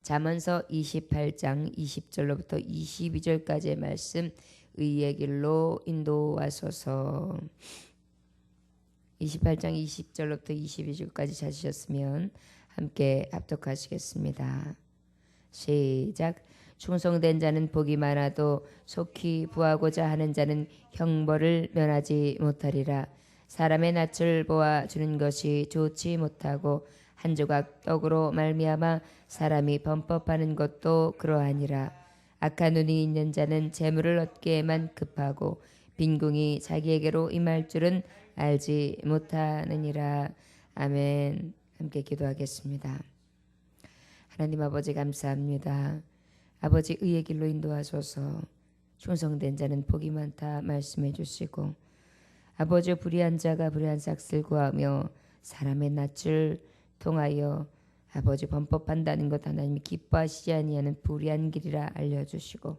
잠언서 28장 20절로부터 22절까지의 말씀 의의 길로 인도하소서. 28장 20절로부터 22절까지 찾으셨으면 함께 합독하시겠습니다. 시작. 충성된 자는 복이 많아도 속히 부하고자 하는 자는 형벌을 면하지 못하리라. 사람의 낯을 보아 주는 것이 좋지 못하고 한 조각 떡으로 말미암아 사람이 범법하는 것도 그러하니라. 악한 눈이 있는 자는 재물을 얻기에만 급하고 빈궁이 자기에게로 임할 줄은 알지 못하느니라. 아멘. 함께 기도하겠습니다. 하나님 아버지 감사합니다. 아버지 의의 길로 인도하소서. 충성된 자는 복이 많다 말씀해 주시고 아버지 불의한 자가 불의한 삭슬 구하며 사람의 낯을 통하여 아버지 범법한다는 것 하나님이 기뻐하시지 아니하는 불의한 길이라 알려주시고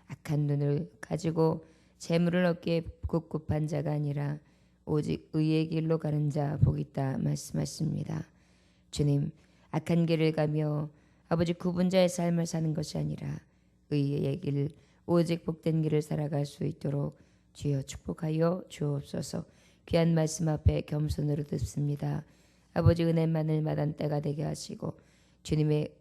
악한 눈을 가지고 재물을 얻기에 급급한 자가 아니라 오직 의의 길로 가는 자 복이 있다 말씀하십니다. 주님, 악한 길을 가며 아버지 구분자의 삶을 사는 것이 아니라 의의 길, 오직 복된 길을 살아갈 수 있도록 주여 축복하여 주옵소서. 귀한 말씀 앞에 겸손으로 듣습니다. 아버지 은혜만을 마다한 때가 되게 하시고 주님의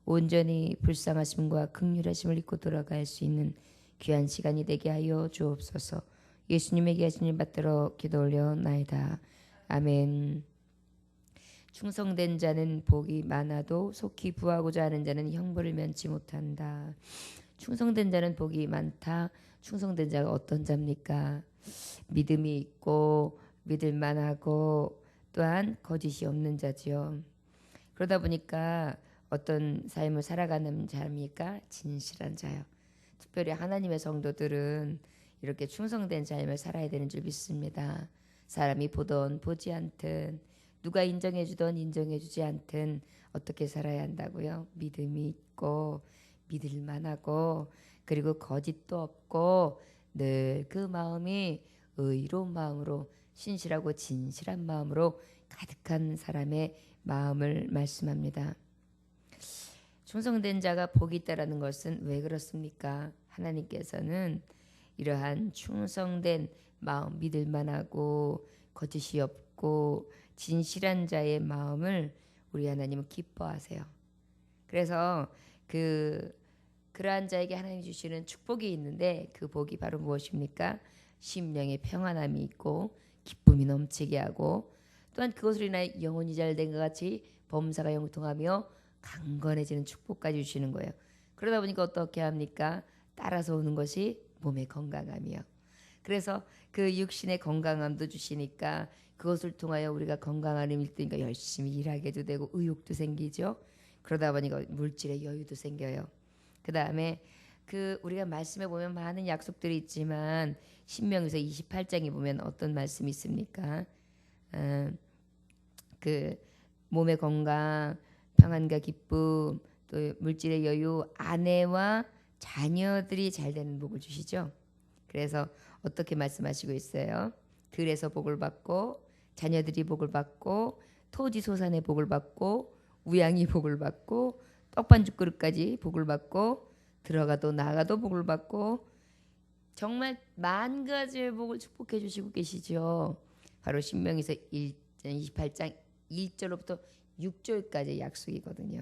온전히 불쌍하심과 긍휼하심을 잊고 돌아갈 수 있는 귀한 시간이 되게 하여 주옵소서. 예수님에게 하신 일 받들어 기도 올려나이다. 아멘. 충성된 자는 복이 많아도 속히 부하고자 하는 자는 형벌을 면치 못한다. 충성된 자는 복이 많다. 충성된 자가 어떤 자입니까? 믿음이 있고 믿을만하고 또한 거짓이 없는 자지요. 그러다 보니까 어떤 삶을 살아가는 자입니까? 진실한 자요. 특별히 하나님의 성도들은 이렇게 충성된 삶을 살아야 되는 줄 믿습니다. 사람이 보던 보지 않든 누가 인정해주던 인정해주지 않든 어떻게 살아야 한다고요? 믿음이 있고 믿을만하고 그리고 거짓도 없고 늘 그 마음이 의로운 마음으로 신실하고 진실한 마음으로 가득한 사람의 마음을 말씀합니다. 충성된 자가 복이 있다라는 것은 왜 그렇습니까? 하나님께서는 이러한 충성된 마음, 믿을만하고 거짓이 없고 진실한 자의 마음을 우리 하나님은 기뻐하세요. 그래서 그러한 자에게 하나님이 주시는 축복이 있는데 그 복이 바로 무엇입니까? 심령의 평안함이 있고 기쁨이 넘치게 하고 또한 그것으로 인하여 영혼이 잘된 것 같이 범사가 형통하며 강건해지는 축복까지 주시는 거예요. 그러다 보니까 어떻게 합니까? 따라서 오는 것이 몸의 건강함이요. 그래서 그 육신의 건강함도 주시니까 그것을 통하여 우리가 건강함을 믿으니까 열심히 일하게도 되고 의욕도 생기죠. 그러다 보니까 물질의 여유도 생겨요. 그 다음에 우리가 말씀에 보면 많은 약속들이 있지만 신명기서 28장에 보면 어떤 말씀이 있습니까? 몸의 건강, 평안과 기쁨, 또 물질의 여유, 아내와 자녀들이 잘 되는 복을 주시죠. 그래서 어떻게 말씀하시고 있어요? 들에서 복을 받고 자녀들이 복을 받고 토지 소산의 복을 받고 우양이 복을 받고 떡반죽 그릇까지 복을 받고 들어가도 나가도 복을 받고 정말 만 가지의 복을 축복해 주시고 계시죠. 바로 신명기서 28장 1절로부터 6절까지의 약속이거든요.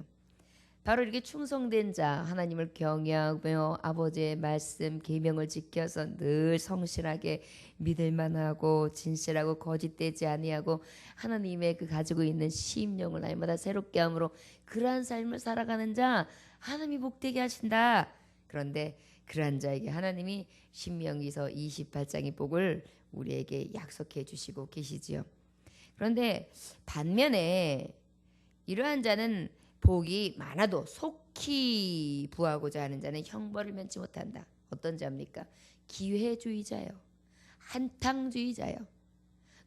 바로 이렇게 충성된 자, 하나님을 경외하며 아버지의 말씀 계명을 지켜서 늘 성실하게 믿을만하고 진실하고 거짓되지 아니하고 하나님의 가지고 있는 심령을 날마다 새롭게 함으로 그러한 삶을 살아가는 자 하나님이 복되게 하신다. 그런데 그러한 자에게 하나님이 신명기서 28장의 복을 우리에게 약속해 주시고 계시지요. 그런데 반면에 이러한 자는 복이 많아도 속히 부하고자 하는 자는 형벌을 면치 못한다. 어떤 자입니까? 기회주의자요. 한탕주의자요.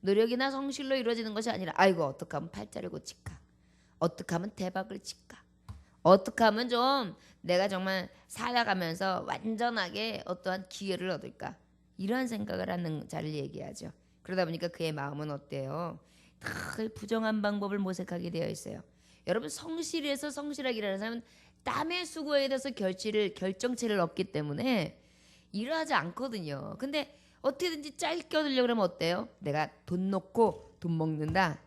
노력이나 성실로 이루어지는 것이 아니라 아이고 어떻게 하면 팔자를 고칠까? 어떻게 하면 대박을 칠까? 어떻게 하면 좀 내가 정말 살아가면서 완전하게 어떠한 기회를 얻을까? 이러한 생각을 하는 자를 얘기하죠. 그러다 보니까 그의 마음은 어때요? 늘 부정한 방법을 모색하게 되어 있어요. 여러분 성실해서 성실하기라는 사람은 땀의 수고에 대해서 결정체를 얻기 때문에 일을 하지 않거든요. 근데 어떻게든지 짧게 얻으려고 그러면 어때요? 내가 돈 놓고 돈 먹는다.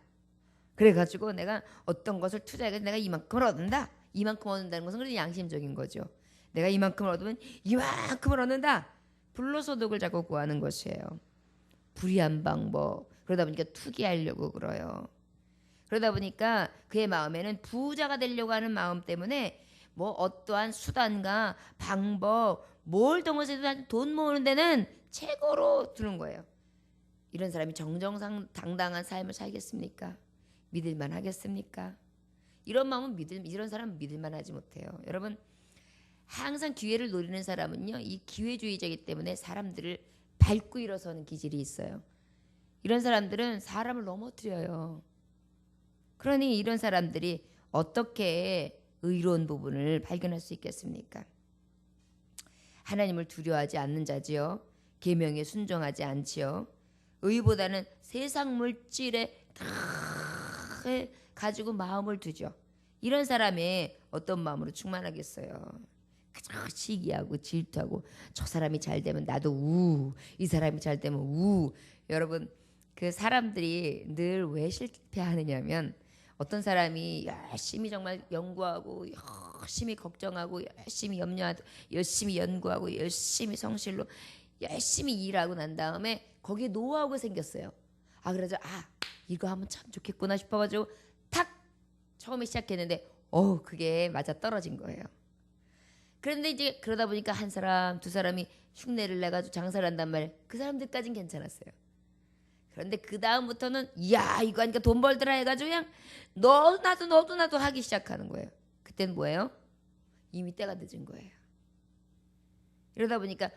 그래가지고 내가 어떤 것을 투자해서 내가 이만큼을 얻는다. 이만큼 얻는다는 것은 그래도 양심적인 거죠. 내가 이만큼을 얻으면 이만큼을 얻는다. 불로소득을 자꾸 구하는 것이에요. 불의한 방법. 그러다 보니까 투기하려고 그래요. 그러다 보니까 그의 마음에는 부자가 되려고 하는 마음 때문에 뭐 어떠한 수단과 방법 뭘 통해서든 돈 모으는 데는 최고로 두는 거예요. 이런 사람이 정정당당한 삶을 살겠습니까? 믿을만 하겠습니까? 이런 마음은 이런 사람은 믿을만 하지 못해요. 여러분, 항상 기회를 노리는 사람은요, 이 기회주의자이기 때문에 사람들을 밟고 일어서는 기질이 있어요. 이런 사람들은 사람을 넘어뜨려요. 그러니 이런 사람들이 어떻게 의로운 부분을 발견할 수 있겠습니까? 하나님을 두려워하지 않는 자지요. 계명에 순종하지 않지요. 의보다는 세상 물질에 가지고 마음을 두죠. 이런 사람의 어떤 마음으로 충만하겠어요. 그저 시기하고 질투하고 저 사람이 잘 되면 나도 이 사람이 잘 되면 여러분, 그 사람들이 늘 왜 실패하느냐면 어떤 사람이 열심히 정말 연구하고 열심히 걱정하고 열심히 염려하고 열심히 연구하고 열심히 성실로 열심히 일하고 난 다음에 거기에 노하우가 생겼어요. 그래서 이거 하면 참 좋겠구나 싶어가지고 탁 처음에 시작했는데 그게 맞아 떨어진 거예요. 그런데 이제 그러다 보니까 한 사람 두 사람이 흉내를 내가지고 장사를 한단 말이에요. 그 사람들까진 괜찮았어요. 그런데 그 다음부터는 이거 하니까 돈 벌더라 해가지고 그냥 너도 나도 하기 시작하는 거예요. 그땐 뭐예요? 이미 때가 늦은 거예요. 이러다 보니까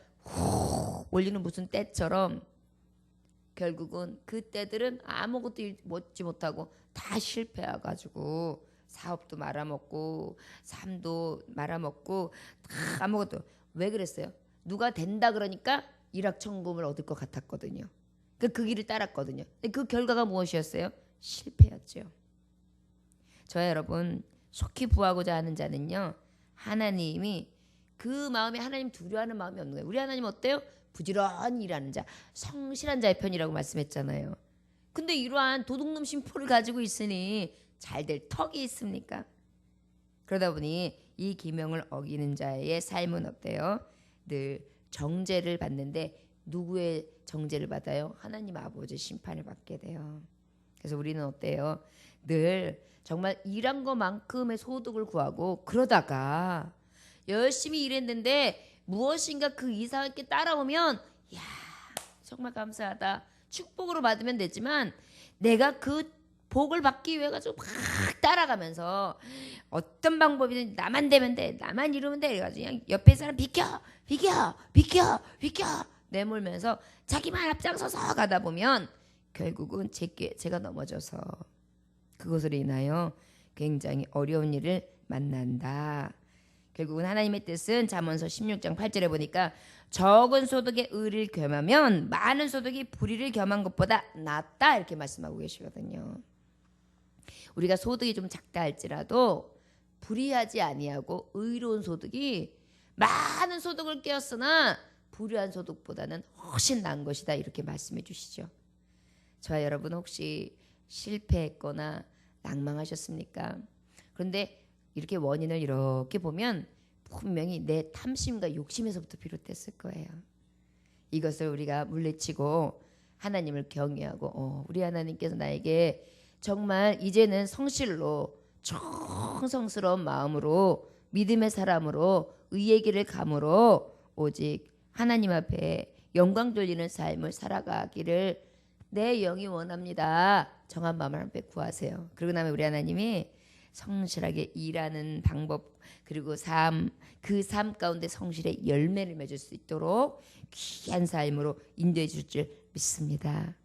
올리는 무슨 때처럼 결국은 그 때들은 아무것도 얻지 못하고 다 실패해가지고 사업도 말아먹고 삶도 말아먹고 다 아무것도. 왜 그랬어요? 누가 된다 그러니까 일확천금을 얻을 것 같았거든요. 그 길을 따랐거든요. 근데 그 결과가 무엇이었어요? 실패였죠. 저와 여러분, 속히 부하고자 하는 자는요, 하나님이 그 마음에 하나님 두려워하는 마음이 없는 거예요. 우리 하나님 어때요? 부지런히 일하는 자, 성실한 자의 편이라고 말씀했잖아요. 근데 이러한 도둑놈 심포를 가지고 있으니 잘 될 턱이 있습니까? 그러다 보니 이 계명을 어기는 자의 삶은 어때요? 늘 정죄를 받는데 누구의 정죄를 받아요? 하나님 아버지 심판을 받게 돼요. 그래서 우리는 어때요? 늘 정말 일한 것만큼의 소득을 구하고 그러다가 열심히 일했는데 무엇인가 그 이상하게 따라오면 정말 감사하다. 축복으로 받으면 되지만 내가 그 복을 받기 위해 가지고 막 따라가면서 어떤 방법이든 나만 되면 돼, 나만 이루면 돼 이래가지고 그냥 옆에 사람 비켜 내몰면서 자기만 앞장서서 가다 보면 결국은 제가 넘어져서 그것으로 인하여 굉장히 어려운 일을 만난다. 결국은 하나님의 뜻은 잠언서 16장 8절에 보니까 적은 소득의 의를 겸하면 많은 소득이 불의를 겸한 것보다 낫다 이렇게 말씀하고 계시거든요. 우리가 소득이 좀 작다 할지라도 불의하지 아니하고 의로운 소득이 많은 소득을 뀌었으나 불의한 소득보다는 훨씬 나은 것이다 이렇게 말씀해 주시죠. 저와 여러분 혹시 실패했거나 낭망하셨습니까? 그런데 이렇게 원인을 이렇게 보면 분명히 내 탐심과 욕심에서부터 비롯됐을 거예요. 이것을 우리가 물리치고 하나님을 경외하고 우리 하나님께서 나에게 정말 이제는 성실로 정성스러운 마음으로 믿음의 사람으로 의의 길을 감으로 오직 하나님 앞에 영광 돌리는 삶을 살아가기를 내 영이 원합니다. 정한 마음을 앞에 구하세요. 그리고 나면 우리 하나님이 성실하게 일하는 방법 그리고 그 삶 가운데 성실의 열매를 맺을 수 있도록 귀한 삶으로 인도해 줄 줄 믿습니다.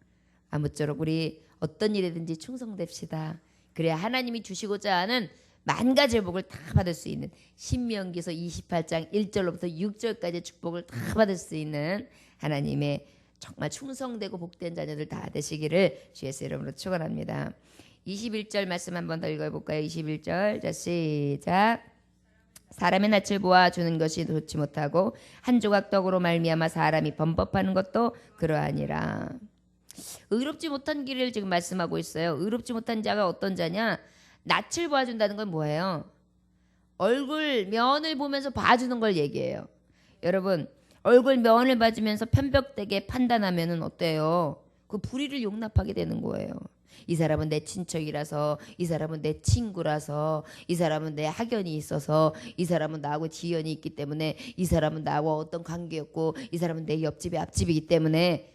아무쪼록 우리 어떤 일이든지 충성됩시다. 그래야 하나님이 주시고자 하는 만 가지의 복을 다 받을 수 있는 신명기서 28장 1절로부터 6절까지의 축복을 다 받을 수 있는 하나님의 정말 충성되고 복된 자녀들 다 되시기를 주 예수 이름으로 축원합니다. 21절 말씀 한 번 더 읽어볼까요? 21절 자 시작. 사람의 낯을 보아 주는 것이 좋지 못하고 한 조각 떡으로 말미암아 사람이 범법하는 것도 그러하니라. 의롭지 못한 길을 지금 말씀하고 있어요. 의롭지 못한 자가 어떤 자냐? 낯을 보아준다는 건 뭐예요? 얼굴 면을 보면서 봐주는 걸 얘기해요. 여러분, 얼굴 면을 봐주면서 편벽되게 판단하면은 어때요? 그 불의를 용납하게 되는 거예요. 이 사람은 내 친척이라서, 이 사람은 내 친구라서, 이 사람은 내 학연이 있어서, 이 사람은 나하고 지연이 있기 때문에, 이 사람은 나하고 어떤 관계였고, 이 사람은 내 옆집의 앞집이기 때문에,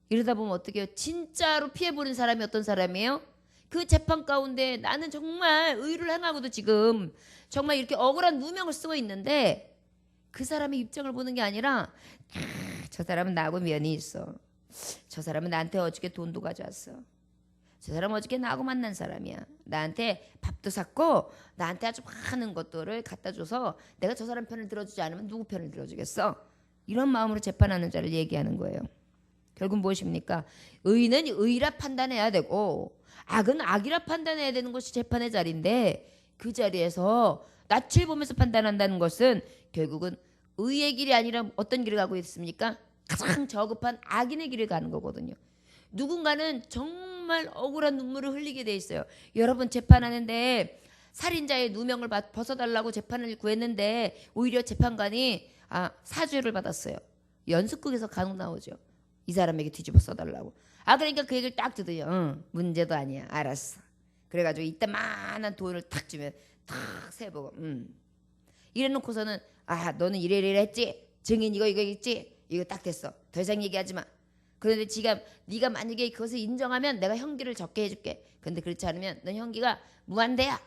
이러다 보면 어떻게 해요? 진짜로 피해보는 사람이 어떤 사람이에요? 그 재판 가운데 나는 정말 의를 행하고도 지금 정말 이렇게 억울한 누명을 쓰고 있는데 그 사람의 입장을 보는 게 아니라 저 사람은 나하고 면이 있어. 저 사람은 나한테 어저께 돈도 가져왔어. 저 사람은 어저께 나하고 만난 사람이야. 나한테 밥도 샀고 나한테 아주 많은 것들을 갖다 줘서 내가 저 사람 편을 들어주지 않으면 누구 편을 들어주겠어? 이런 마음으로 재판하는 자를 얘기하는 거예요. 결국 무엇입니까? 의는 의라 판단해야 되고 악은 악이라 판단해야 되는 것이 재판의 자리인데 그 자리에서 낯을 보면서 판단한다는 것은 결국은 의의 길이 아니라 어떤 길을 가고 있습니까? 가장 저급한 악인의 길을 가는 거거든요. 누군가는 정말 억울한 눈물을 흘리게 돼 있어요. 여러분 재판하는데 살인자의 누명을 벗어달라고 재판을 구했는데 오히려 재판관이 사죄를 받았어요. 연습극에서 간혹 나오죠. 이 사람에게 뒤집어 써달라고. 그러니까 그 얘기를 딱 듣더니 문제도 아니야. 알았어. 그래가지고 이따만한 돈을 탁 주면 탁 세보고 이래놓고서는 너는 이래 했지. 증인 이거 있지. 이거 딱 됐어. 더 이상 얘기하지 마. 그런데 지금 네가 만약에 그것을 인정하면 내가 형기를 적게 해줄게. 근데 그렇지 않으면 넌 형기가 무한대야.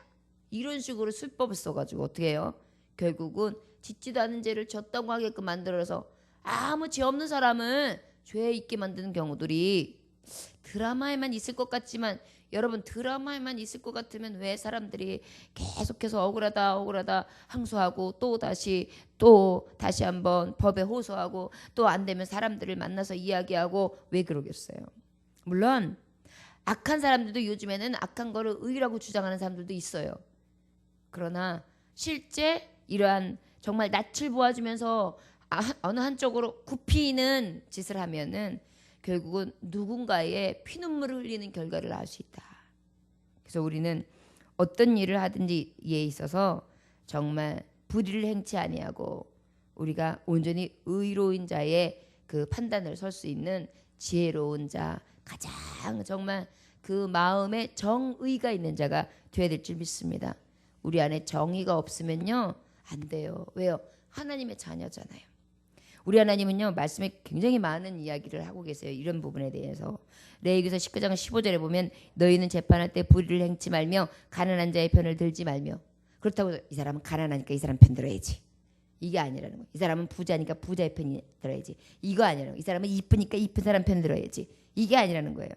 이런 식으로 술법을 써가지고 어떻게 해요? 결국은 짓지도 않은 죄를 졌다고 하게끔 만들어서 아무 죄 없는 사람은 죄에 있게 만드는 경우들이 드라마에만 있을 것 같지만 여러분 드라마에만 있을 것 같으면 왜 사람들이 계속해서 억울하다 항소하고 또 다시 한번 법에 호소하고 또 안 되면 사람들을 만나서 이야기하고 왜 그러겠어요? 물론 악한 사람들도 요즘에는 악한 거를 의라고 주장하는 사람들도 있어요. 그러나 실제 이러한 정말 낯을 보아주면서 어느 한쪽으로 굽히는 짓을 하면은 결국은 누군가의 피눈물을 흘리는 결과를 낳을 수 있다. 그래서 우리는 어떤 일을 하든지 이에 있어서 정말 불의를 행치 아니하고 우리가 온전히 의로운 자의 그 판단을 설 수 있는 지혜로운 자, 가장 정말 그 마음에 정의가 있는 자가 되어야 될 줄 믿습니다. 우리 안에 정의가 없으면요 안 돼요. 왜요? 하나님의 자녀잖아요. 우리 하나님은요 말씀에 굉장히 많은 이야기를 하고 계세요. 이런 부분에 대해서 레위기서 19장 15절에 보면 너희는 재판할 때 불의를 행치 말며 가난한 자의 편을 들지 말며. 그렇다고 이 사람은 가난하니까 이 사람 편 들어야지. 이게 아니라는 거예요. 이 사람은 부자니까 부자의 편 들어야지. 이거 아니라는 거예요. 이 사람은 이쁘니까 이쁜 사람 편 들어야지. 이게 아니라는 거예요.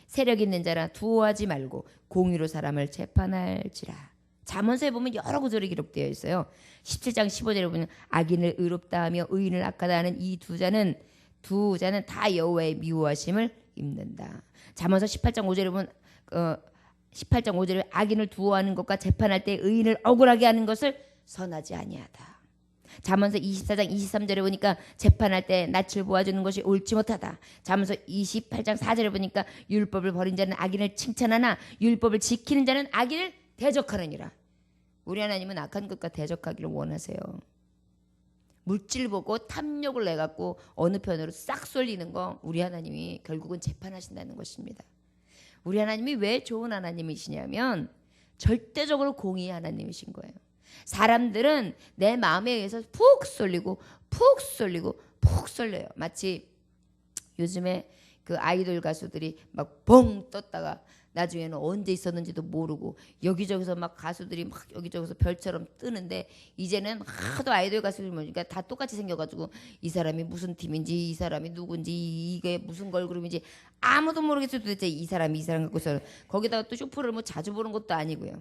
세력 있는 자라 두어하지 말고 공의로 사람을 재판할지라. 잠언서에 보면 여러 구절이 기록되어 있어요. 17장 15절에 보면 악인을 의롭다 하며 의인을 악하다 하는 이 두 자는 다 여호와의 미워하심을 입는다. 잠언서 18장 5절에 보면 18장 5절에 악인을 두어하는 것과 재판할 때 의인을 억울하게 하는 것을 선하지 아니하다. 잠언서 24장 23절에 보니까 재판할 때 낯을 보아주는 것이 옳지 못하다. 잠언서 28장 4절에 보니까 율법을 버린 자는 악인을 칭찬하나 율법을 지키는 자는 악인을 대적하느니라. 우리 하나님은 악한 것과 대적하기를 원하세요. 물질 보고 탐욕을 내갖고 어느 편으로 싹 쏠리는 거 우리 하나님이 결국은 재판하신다는 것입니다. 우리 하나님이 왜 좋은 하나님이시냐면 절대적으로 공의의 하나님이신 거예요. 사람들은 내 마음에 의해서 푹 쏠려요. 마치 요즘에 그 아이돌 가수들이 막 뻥 떴다가 나중에는 언제 있었는지도 모르고 여기저기서 막 가수들이 막 여기저기서 별처럼 뜨는데 이제는 하도 아이돌 가수들 보니까 다 똑같이 생겨가지고 이 사람이 무슨 팀인지 이 사람이 누군지 이게 무슨 걸그룹인지 아무도 모르겠어요. 도대체 이 사람 갖고서 거기다가 또 쇼프를 뭐 자주 보는 것도 아니고요.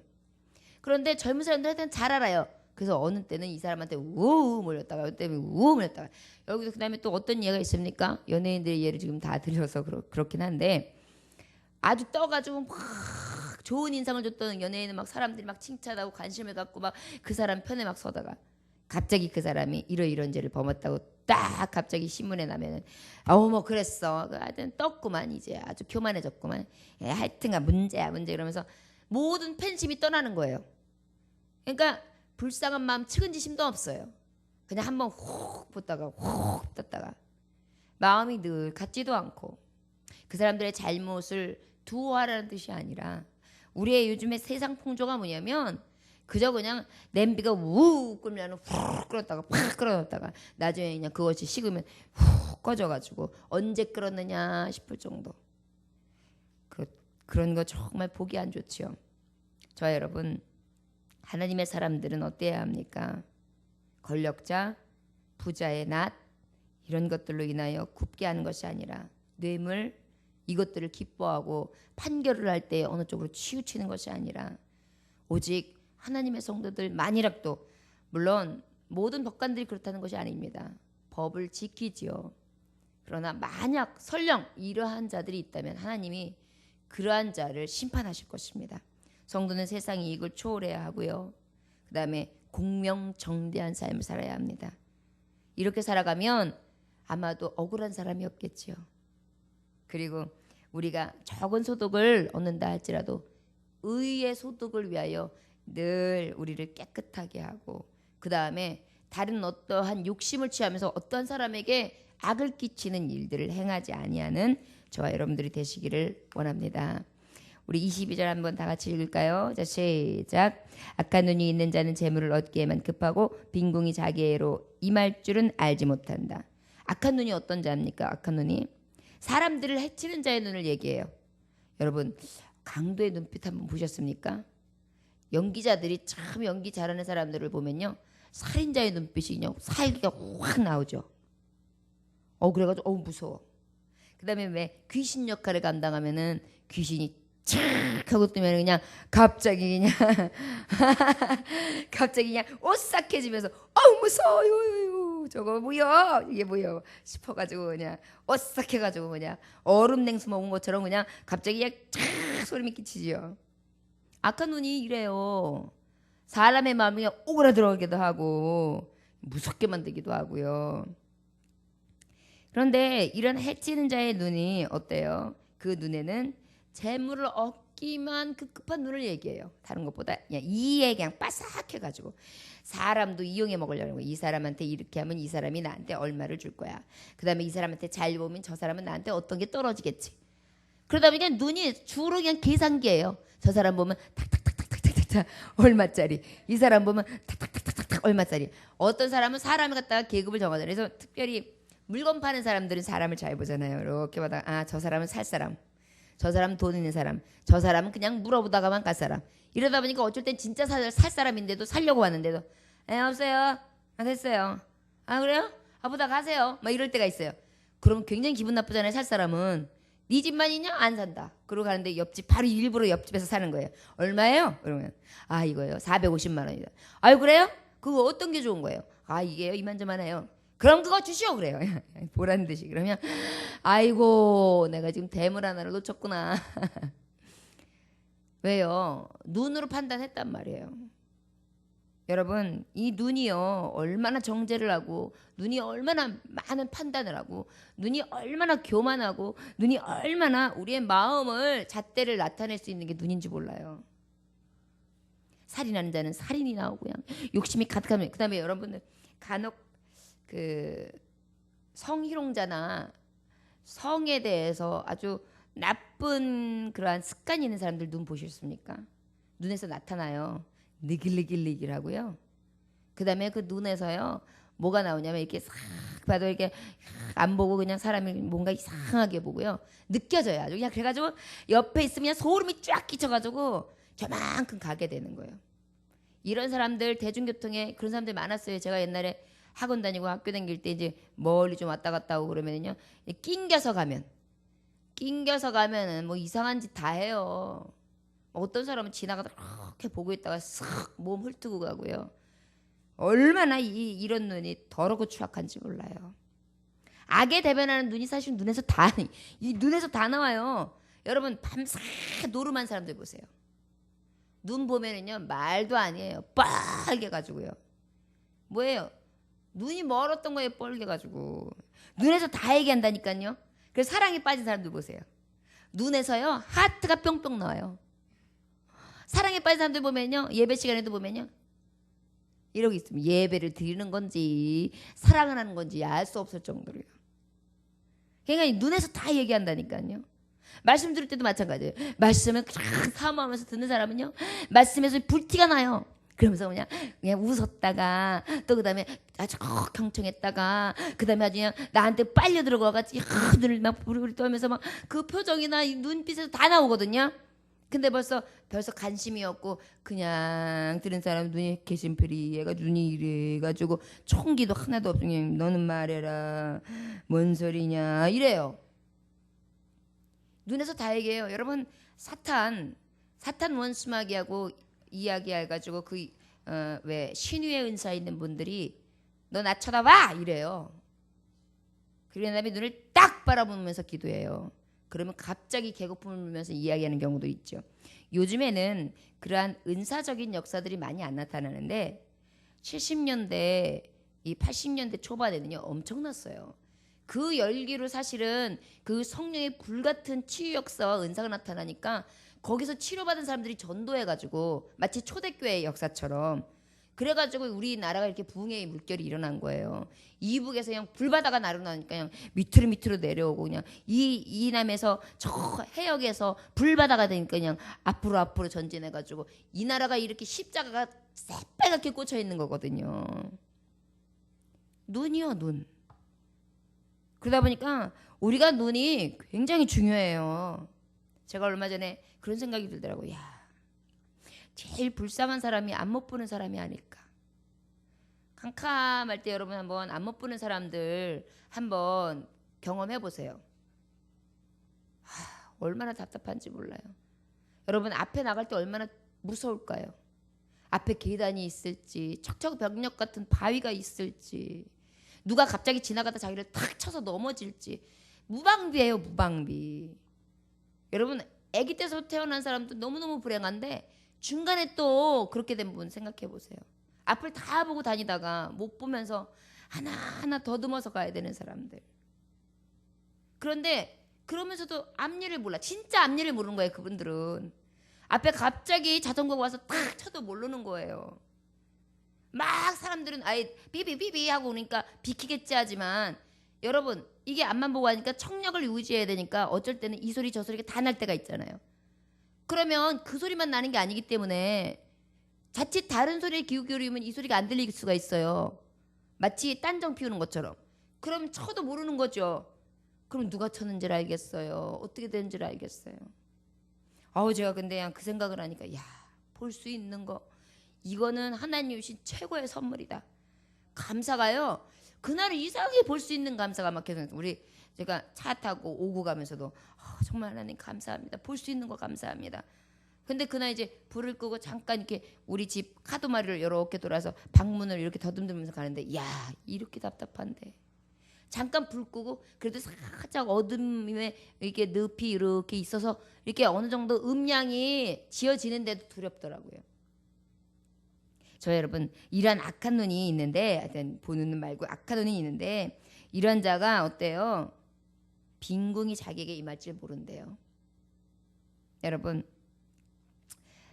그런데 젊은 사람들한테는 잘 알아요. 그래서 어느 때는 이 사람한테 우우 몰렸다가 어느 때는 우우 몰렸다가 여기서 그다음에 또 어떤 예가 있습니까? 연예인들의 예를 지금 다 들려서 그렇긴 한데 아주 떠가지고 막 좋은 인상을 줬던 연예인은 막 사람들이 막 칭찬하고 관심을 갖고 막 그 사람 편에 막 서다가 갑자기 그 사람이 이런 죄를 범했다고 딱 갑자기 신문에 나면은 뭐 그랬어. 하여튼 떴구만. 이제 아주 교만해졌구만. 하여튼가 문제야 이러면서 모든 팬심이 떠나는 거예요. 그러니까 불쌍한 마음 측은지심도 없어요. 그냥 한번 훅 붙다가 훅 떴다가 마음이 늘 같지도 않고 그 사람들의 잘못을 두어하라는 뜻이 아니라 우리의 요즘에 세상 풍조가 뭐냐면 그저 그냥 냄비가 우 끓으면 훅 끓었다가 팍 끓어놨다가 나중에 그냥 그것이 식으면 훅 꺼져가지고 언제 끓었느냐 싶을 정도. 그런 거 정말 보기 안 좋지요. 저와 여러분, 하나님의 사람들은 어때야 합니까? 권력자, 부자의 낫 이런 것들로 인하여 굽게 하는 것이 아니라 뇌물 이것들을 기뻐하고 판결을 할 때 어느 쪽으로 치우치는 것이 아니라 오직 하나님의 성도들 만이라도, 물론 모든 법관들이 그렇다는 것이 아닙니다. 법을 지키지요. 그러나 만약 설령 이러한 자들이 있다면 하나님이 그러한 자를 심판하실 것입니다. 성도는 세상 이익을 초월해야 하고요. 그 다음에 공명정대한 삶을 살아야 합니다. 이렇게 살아가면 아마도 억울한 사람이 없겠지요. 그리고 우리가 적은 소득을 얻는다 할지라도 의의 소득을 위하여 늘 우리를 깨끗하게 하고 그 다음에 다른 어떠한 욕심을 취하면서 어떠한 사람에게 악을 끼치는 일들을 행하지 아니하는 저와 여러분들이 되시기를 원합니다. 우리 22절 한번 다 같이 읽을까요? 자, 시작. 악한 눈이 있는 자는 재물을 얻기에만 급하고 빈궁이 자기애로 임할 줄은 알지 못한다. 악한 눈이 어떤 자입니까? 악한 눈이 사람들을 해치는 자의 눈을 얘기해요. 여러분, 강도의 눈빛 한번 보셨습니까? 연기자들이 참 연기 잘하는 사람들을 보면요, 살인자의 눈빛이 그냥 살기가 확 나오죠. 그래가지고 무서워. 그 다음에 왜 귀신 역할을 감당하면은 귀신이 착 하고 뜨면 그냥 갑자기 그냥 갑자기 그냥 오싹해지면서 무서워요. 저거 뭐야 이게 뭐야 싶어가지고 그냥 오싹해가지고 그냥 얼음 냉수 먹은 것처럼 그냥 갑자기 그냥 착 소름이 끼치지요. 악한 눈이 이래요. 사람의 마음이 그냥 오그라들어가기도 하고 무섭게 만들기도 하고요. 그런데 이런 해치는 자의 눈이 어때요? 그 눈에는 재물을 얻기만 급급한 눈을 얘기해요. 다른 것보다 그냥 이에 그냥 빠삭해가지고 사람도 이용해 먹으려는 거예요. 이 사람한테 이렇게 하면 이 사람이 나한테 얼마를 줄 거야. 그 다음에 이 사람한테 잘 보면 저 사람은 나한테 어떤 게 떨어지겠지. 그러다 보니까 눈이 주로 그냥 계산기예요. 저 사람 보면 탁탁탁탁탁탁탁 얼마짜리, 이 사람 보면 탁탁탁탁탁 얼마짜리. 어떤 사람은 사람을 갖다가 계급을 정하잖아요. 그래서 특별히 물건 파는 사람들은 사람을 잘 보잖아요. 이렇게 보다가 저 사람은 살 사람, 저 사람은 돈 있는 사람, 저 사람은 그냥 물어보다가만 갈 사람. 이러다 보니까 어쩔 땐 진짜 살 사람인데도 살려고 하는데도 없어요. 됐어요. 그래요? 보다 가세요. 막 이럴 때가 있어요. 그러면 굉장히 기분 나쁘잖아요. 살 사람은. 네 집만 있냐? 안 산다. 그러고 가는데 옆집 바로 일부러 옆집에서 사는 거예요. 얼마예요? 그러면 이거요 450만 원이다. 그래요? 그거 어떤 게 좋은 거예요? 이게요 이만저만해요. 그럼 그거 주시오 그래요. 보라는 듯이. 그러면 아이고 내가 지금 대물 하나를 놓쳤구나. 왜요? 눈으로 판단했단 말이에요. 여러분, 이 눈이요 얼마나 정죄를 하고, 눈이 얼마나 많은 판단을 하고, 눈이 얼마나 교만하고, 눈이 얼마나 우리의 마음을 잣대를 나타낼 수 있는 게 눈인지 몰라요. 살인하는 자는 살인이 나오고 그냥 욕심이 가득하면. 그 다음에 여러분들 간혹 그 성희롱자나 성에 대해서 아주 나쁜 그러한 습관이 있는 사람들 눈 보셨습니까? 눈에서 나타나요. 느길느길느길하고요. 그 다음에 그 눈에서요 뭐가 나오냐면 이렇게 싹 봐도 이렇게 안 보고 그냥 사람이 뭔가 이상하게 보고요. 느껴져요. 아주 그냥 그래가지고 옆에 있으면 소름이 쫙 끼쳐가지고 저만큼 가게 되는 거예요. 이런 사람들 대중교통에 그런 사람들 많았어요. 제가 옛날에 학원 다니고 학교 다닐 때 이제 멀리 좀 왔다 갔다 하고 그러면요 낑겨서 가면은 뭐 이상한 짓 다 해요. 어떤 사람은 지나가다 이렇게 보고 있다가 쓱 몸 훑고 가고요. 얼마나 이런 눈이 더럽고 추악한지 몰라요. 악에 대변하는 눈이 사실 눈에서 다 나와요. 여러분 밤새 노름한 사람들 보세요. 눈 보면은요 말도 아니에요. 빨개 가지고요. 뭐예요? 눈이 멀었던 거에 빨개 가지고 눈에서 다 얘기한다니까요. 그래서 사랑에 빠진 사람들 보세요. 눈에서요 하트가 뿅뿅 나와요. 사랑에 빠진 사람들 보면요 예배 시간에도 보면요 이러고 있으면 예배를 드리는 건지 사랑을 하는 건지 알 수 없을 정도로요. 그러니까 눈에서 다 얘기한다니까요. 말씀 들을 때도 마찬가지예요. 말씀을 사모하면서 듣는 사람은요 말씀에서 불티가 나요. 그러면서 그냥 웃었다가 또 그다음에 아주 경청했다가 그다음에 아주 그냥 나한테 빨려 들어가가지고 눈을 막 부르르 떠면서 막 그 표정이나 이 눈빛에서 다 나오거든요. 근데 벌써 관심이 없고 그냥 들은 사람 눈이 개심풀이 얘가 눈이 이래가지고 총기도 하나도 없으니 너는 말해라 뭔 소리냐 이래요. 눈에서 다 얘기해요. 여러분 사탄 원수마귀하고 이야기해가지고 왜 신유의 은사 있는 분들이 너 나 쳐다봐 이래요. 그런 다음에 눈을 딱 바라보면서 기도해요. 그러면 갑자기 개거품을 물면서 이야기하는 경우도 있죠. 요즘에는 그러한 은사적인 역사들이 많이 안 나타나는데 70년대 이 80년대 초반에는요 엄청났어요. 그 열기로 사실은 그 성령의 불같은 치유 역사와 은사가 나타나니까 거기서 치료받은 사람들이 전도해가지고 마치 초대교회의 역사처럼 그래가지고 우리나라가 이렇게 부흥의 물결이 일어난 거예요. 이북에서 그냥 불바다가 날아나니까 그냥 밑으로 내려오고 그냥 이 남에서 저 해역에서 불바다가 되니까 그냥 앞으로 전진해가지고 이 나라가 이렇게 십자가가 새빨갛게 꽂혀 있는 거거든요. 눈이요 눈. 그러다 보니까 우리가 눈이 굉장히 중요해요. 제가 얼마 전에 그런 생각이 들더라고요. 야, 제일 불쌍한 사람이 안 못 보는 사람이 아닐까. 캄캄할 때 여러분 한번 안 못 보는 사람들 한번 경험해 보세요. 얼마나 답답한지 몰라요. 여러분 앞에 나갈 때 얼마나 무서울까요? 앞에 계단이 있을지 척척벽력 같은 바위가 있을지 누가 갑자기 지나가다 자기를 탁 쳐서 넘어질지 무방비예요. 무방비. 여러분 아기 때서 태어난 사람도 너무너무 불행한데 중간에 또 그렇게 된 분 생각해 보세요. 앞을 다 보고 다니다가 못 보면서 하나하나 더듬어서 가야 되는 사람들. 그런데 그러면서도 앞일을 몰라. 진짜 앞일을 모르는 거예요. 그분들은. 앞에 갑자기 자전거가 와서 탁 쳐도 모르는 거예요. 막 사람들은 아예 삐삐삐삐 하고 오니까 비키겠지 하지만 여러분 이게 앞만 보고 하니까 청력을 유지해야 되니까 어쩔 때는 이 소리 저 소리가 다 날 때가 있잖아요. 그러면 그 소리만 나는 게 아니기 때문에 자칫 다른 소리에 귀 기울이면 이 소리가 안 들릴 수가 있어요. 마치 딴정 피우는 것처럼. 그럼 쳐도 모르는 거죠. 그럼 누가 쳤는지를 알겠어요. 어떻게 되는지를 알겠어요. 제가 근데 그냥 그 생각을 하니까 야, 볼 수 있는 거 이거는 하나님이 주신 최고의 선물이다. 감사가요. 그날은 이상하게 볼 수 있는 감사가 막 계속 제가 차 타고 오고 가면서도 정말 하나님 감사합니다. 볼 수 있는 거 감사합니다. 근데 그날 이제 불을 끄고 잠깐 이렇게 우리 집 카도마리를 이렇게 돌아서 방문을 이렇게 더듬으면서 가는데 야 이렇게 답답한데 잠깐 불 끄고 그래도 살짝 어둠에 이렇게 늪이 이렇게 있어서 이렇게 어느 정도 음량이 지어지는데도 두렵더라고요. 저 여러분 이러한 악한 눈이 있는데 하여튼 보는 눈 말고 악한 눈이 있는데 이런 자가 어때요? 빈궁이 자기에게 임할지 모른대요. 여러분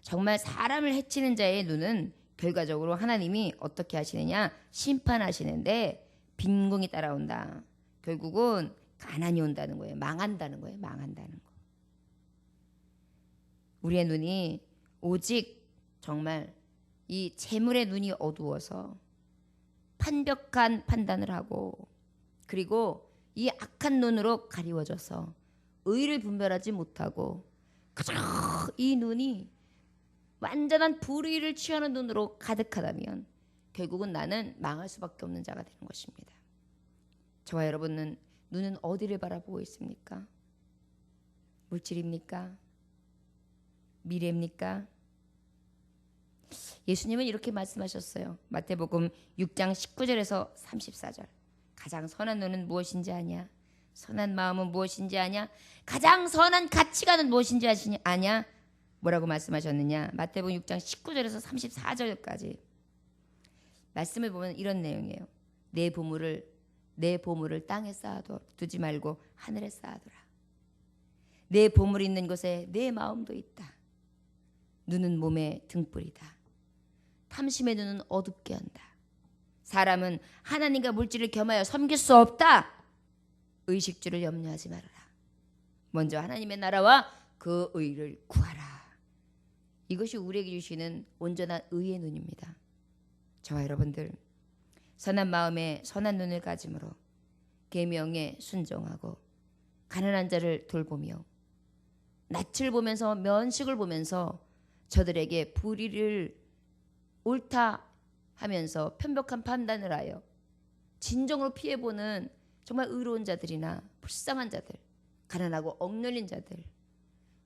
정말 사람을 해치는 자의 눈은 결과적으로 하나님이 어떻게 하시느냐 심판하시는데 빈궁이 따라온다. 결국은 가난이 온다는 거예요. 망한다는 거예요. 망한다는 거. 우리의 눈이 오직 정말 이 재물의 눈이 어두워서 판벽한 판단을 하고 그리고 이 악한 눈으로 가리워져서 의를 분별하지 못하고 그저 이 눈이 완전한 불의를 취하는 눈으로 가득하다면 결국은 나는 망할 수밖에 없는 자가 되는 것입니다. 저와 여러분은 눈은 어디를 바라보고 있습니까? 물질입니까? 미래입니까? 예수님은 이렇게 말씀하셨어요. 마태복음 6장 19절에서 34절. 가장 선한 눈은 무엇인지 아냐? 선한 마음은 무엇인지 아냐? 가장 선한 가치관은 무엇인지 아냐? 뭐라고 말씀하셨느냐? 마태복음 6장 19절에서 34절까지 말씀을 보면 이런 내용이에요. 내 보물을 땅에 쌓아두지 말고 하늘에 쌓아두라. 내 보물이 있는 곳에 내 마음도 있다. 눈은 몸의 등불이다. 탐심의 눈은 어둡게 한다. 사람은 하나님과 물질을 겸하여 섬길 수 없다. 의식주를 염려하지 말아라. 먼저 하나님의 나라와 그 의를 구하라. 이것이 우리에게 주시는 온전한 의의 눈입니다. 저와 여러분들 선한 마음에 선한 눈을 가짐으로 계명에 순종하고 가난한 자를 돌보며 낯을 보면서 면식을 보면서 저들에게 불의를 옳다 하면서 편벽한 판단을 하여 진정으로 피해보는 정말 의로운 자들이나 불쌍한 자들, 가난하고 억눌린 자들,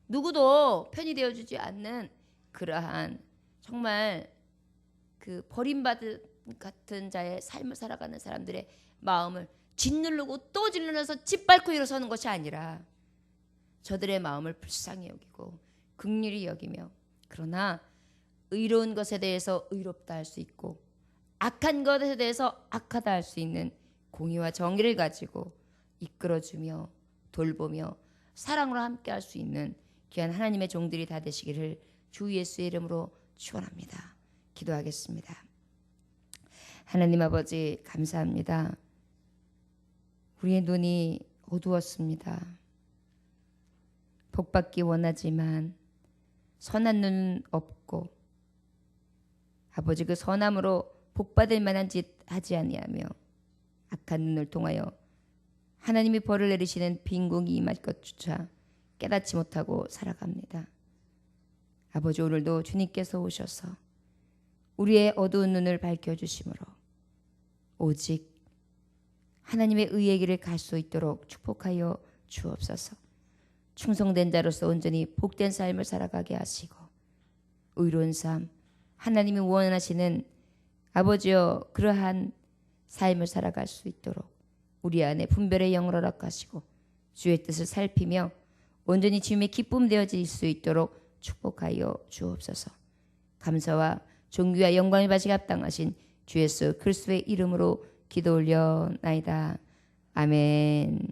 누구도 편이 되어주지 않는 그러한 정말 그 버림받은 같은 자의 삶을 살아가는 사람들의 마음을 짓누르고 또 짓눌러서 짓밟고 일어서는 것이 아니라 저들의 마음을 불쌍히 여기고 긍휼히 여기며, 그러나 의로운 것에 대해서 의롭다 할 수 있고 악한 것에 대해서 악하다 할 수 있는 공의와 정의를 가지고 이끌어주며 돌보며 사랑으로 함께 할 수 있는 귀한 하나님의 종들이 다 되시기를 주 예수의 이름으로 축원합니다. 기도하겠습니다. 하나님 아버지 감사합니다. 우리의 눈이 어두웠습니다. 복받기 원하지만 선한 눈은 없고 아버지 그 선함으로 복받을 만한 짓 하지 아니하며 악한 눈을 통하여 하나님이 벌을 내리시는 빈궁이 임할 것조차 깨닫지 못하고 살아갑니다. 아버지 오늘도 주님께서 오셔서 우리의 어두운 눈을 밝혀주심으로 오직 하나님의 의의 길을 갈 수 있도록 축복하여 주옵소서. 충성된 자로서 온전히 복된 삶을 살아가게 하시고 의로운 삶, 하나님이 원하시는 아버지여 그러한 삶을 살아갈 수 있도록 우리 안에 분별의 영을 허락하시고 주의 뜻을 살피며 온전히 주님의 기쁨 되어질 수 있도록 축복하여 주옵소서. 감사와 존귀와 영광을 받으시기 합당하신 주 예수 그리스도의 이름으로 기도 올려나이다. 아멘.